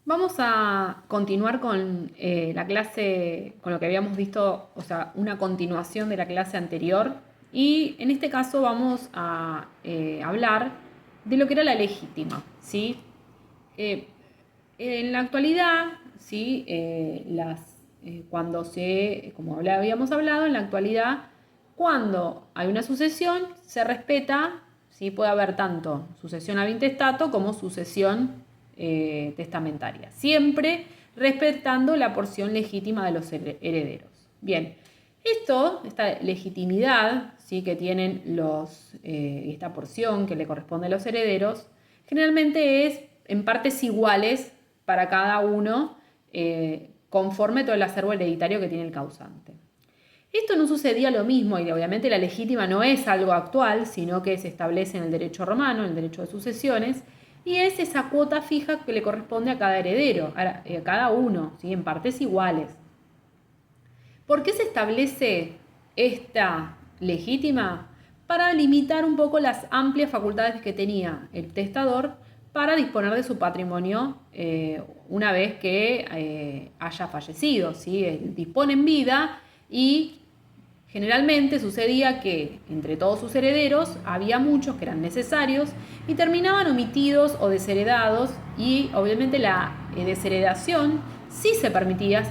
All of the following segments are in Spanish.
Vamos a continuar con la clase, con lo que habíamos visto, o sea, una continuación de la clase anterior. Y en este caso vamos a hablar de lo que era la legítima, ¿sí? Eh, en la actualidad, ¿sí? Cuando como habíamos hablado, en la actualidad, cuando hay una sucesión, se respeta, ¿sí? Puede haber tanto sucesión ab intestato como sucesión testamentaria, siempre respetando la porción legítima de los herederos. Bien, esta legitimidad, ¿sí? Que tienen esta porción que le corresponde a los herederos, generalmente es en partes iguales para cada uno, conforme todo el acervo hereditario que tiene el causante. Esto no sucedía lo mismo, y obviamente la legítima no es algo actual, sino que se establece en el derecho romano, en el derecho de sucesiones, y es esa cuota fija que le corresponde a cada heredero, a cada uno, ¿sí? En partes iguales. ¿Por qué se establece esta legítima? Para limitar un poco las amplias facultades que tenía el testador para disponer de su patrimonio una vez que haya fallecido, ¿sí? Él dispone en vida y generalmente sucedía que entre todos sus herederos había muchos que eran necesarios y terminaban omitidos o desheredados, y obviamente la desheredación sí se permitía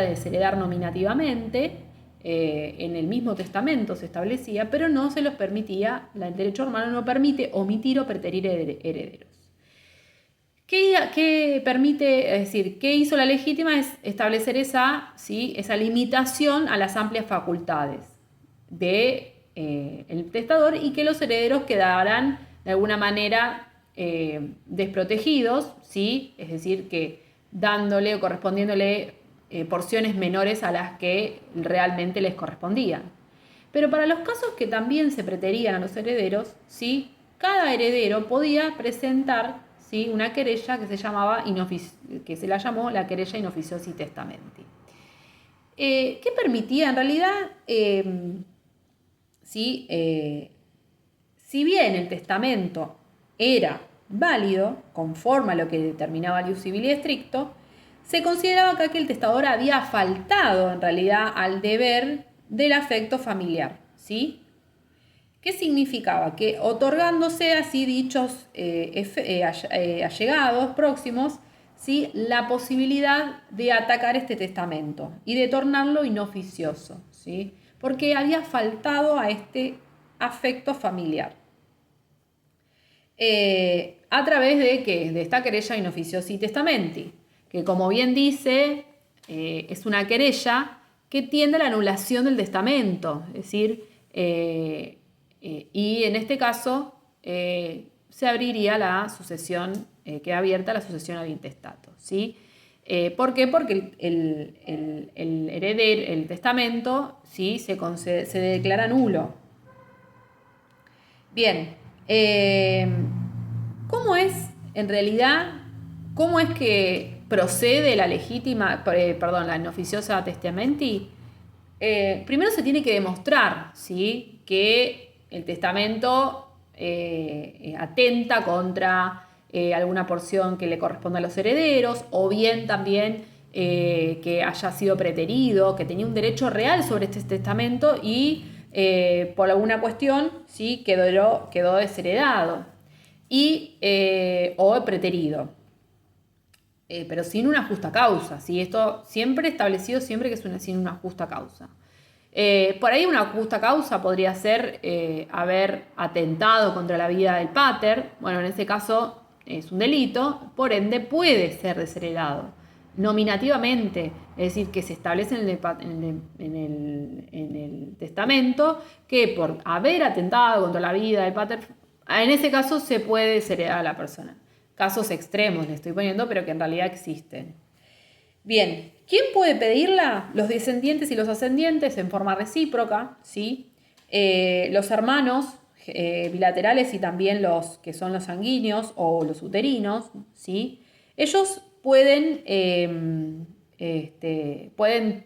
desheredar nominativamente, en el mismo testamento se establecía, pero no se los permitía, el derecho romano no permite omitir o preterir herederos. ¿Qué permite, es decir, qué hizo la legítima? Es establecer esa limitación a las amplias facultades del testador, y que los herederos quedaran de alguna manera desprotegidos, ¿sí? Es decir, que dándole o correspondiéndole porciones menores a las que realmente les correspondían. Pero para los casos que también se preterían a los herederos, ¿sí? Cada heredero podía presentar, ¿sí? Una querella que se la llamó la querella in officiosi testamenti. ¿Qué permitía en realidad? ¿Sí? Si bien el testamento era válido, conforme a lo que determinaba el ius civili estricto, se consideraba que el testador había faltado en realidad al deber del afecto familiar, ¿sí? ¿Qué significaba? Que otorgándose así dichos allegados próximos, ¿sí? La posibilidad de atacar este testamento y de tornarlo inoficioso, ¿sí? Porque había faltado a este afecto familiar. ¿A través de qué? De esta querella in officiosi testamenti, que como bien dice, es una querella que tiende a la anulación del testamento, es decir, y en este caso se abriría la sucesión, queda abierta la sucesión ab intestato, ¿sí? ¿Por qué? Porque el heredero, el testamento, ¿sí? se declara nulo. Bien, ¿cómo es en realidad, cómo es que procede la la inoficiosa testamenti? Primero se tiene que demostrar, ¿sí? Que el testamento atenta contra alguna porción que le corresponda a los herederos, o bien también que haya sido preterido, que tenía un derecho real sobre este testamento y por alguna cuestión, ¿sí? quedó desheredado o preterido. Pero sin una justa causa, ¿sí? Esto siempre establecido, siempre que es sin una justa causa. Por ahí una justa causa podría ser haber atentado contra la vida del pater. Bueno, en ese caso es un delito, por ende puede ser desheredado nominativamente, es decir, que se establece en el testamento que por haber atentado contra la vida del pater, en ese caso se puede desheredar a la persona. Casos extremos le estoy poniendo, pero que en realidad existen. Bien, ¿quién puede pedirla? Los descendientes y los ascendientes en forma recíproca, ¿sí? Los hermanos bilaterales y también los que son los sanguíneos o los uterinos, ¿sí? Ellos pueden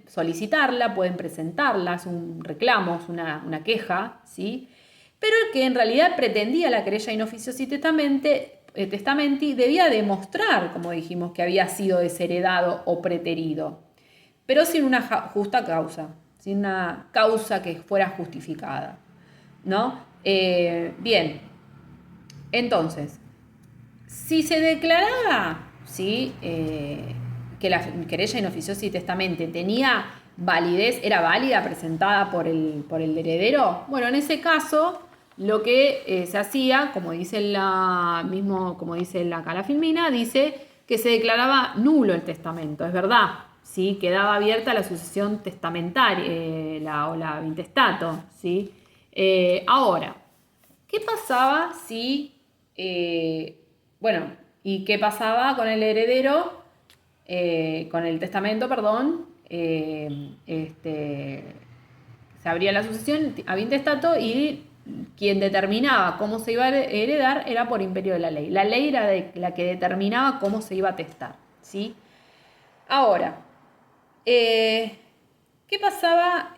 solicitarla, pueden presentarla, es un reclamo, es una queja, ¿sí? Pero el que en realidad pretendía la querella in officiosi testamenti testamenti debía demostrar, como dijimos, que había sido desheredado o preterido, pero sin una justa causa, sin una causa que fuera justificada, ¿no? Bien, entonces, si se declaraba, ¿sí? Que la querella inoficiosa y testamente tenía validez, era válida, presentada por el heredero, bueno, en ese caso lo que se hacía, como dice como dice acá la filmina, dice que se declaraba nulo el testamento, es verdad, ¿sí? Quedaba abierta la sucesión testamentaria, o la intestato, ¿sí? Ahora, ¿qué pasaba si, bueno, y qué pasaba con el heredero, con el testamento, perdón, se abría la sucesión, había intestato y quien determinaba cómo se iba a heredar era por imperio de la ley. La ley era la que determinaba cómo se iba a testar, ¿sí? Ahora, ¿qué pasaba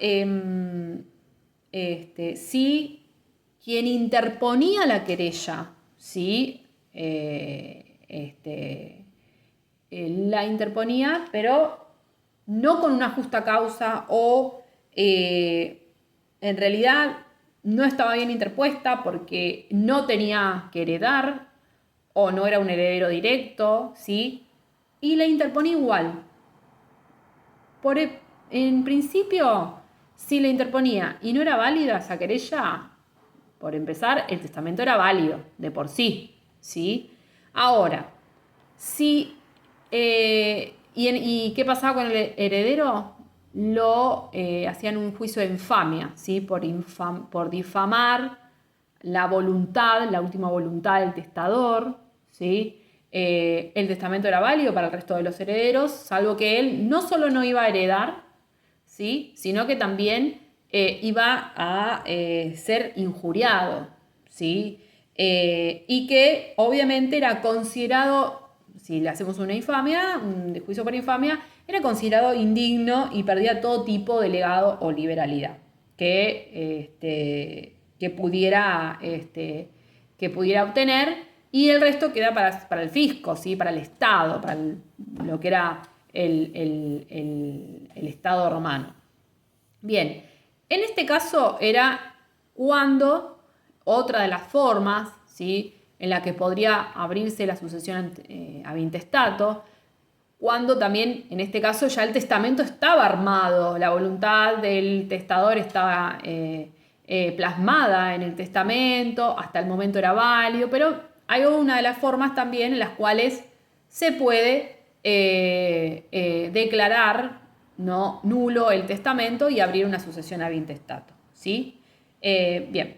si quien interponía la querella, ¿sí? La interponía, pero no con una justa causa o en realidad no estaba bien interpuesta porque no tenía que heredar o no era un heredero directo, ¿sí? Y la interponía igual. En principio, si la interponía y no era válida esa querella, por empezar, el testamento era válido de por sí, ¿sí? Ahora, si, ¿y qué pasaba con el heredero? Lo hacían un juicio de infamia, ¿sí? Por difamar la voluntad, la última voluntad del testador, ¿sí? El testamento era válido para el resto de los herederos, salvo que él no solo no iba a heredar, ¿sí? Sino que también iba a ser injuriado, ¿sí? Y que obviamente era considerado, si le hacemos una infamia, un juicio por infamia, era considerado indigno y perdía todo tipo de legado o liberalidad que pudiera obtener, y el resto queda para el fisco, ¿sí? Para el Estado, para lo que era el Estado romano. Bien, en este caso era cuando otra de las formas, ¿sí? En la que podría abrirse la sucesión a intestato, cuando también, en este caso, ya el testamento estaba armado, la voluntad del testador estaba plasmada en el testamento, hasta el momento era válido, pero hay una de las formas también en las cuales se puede declarar, ¿no?, nulo el testamento y abrir una sucesión ad intestato, ¿sí? Bien.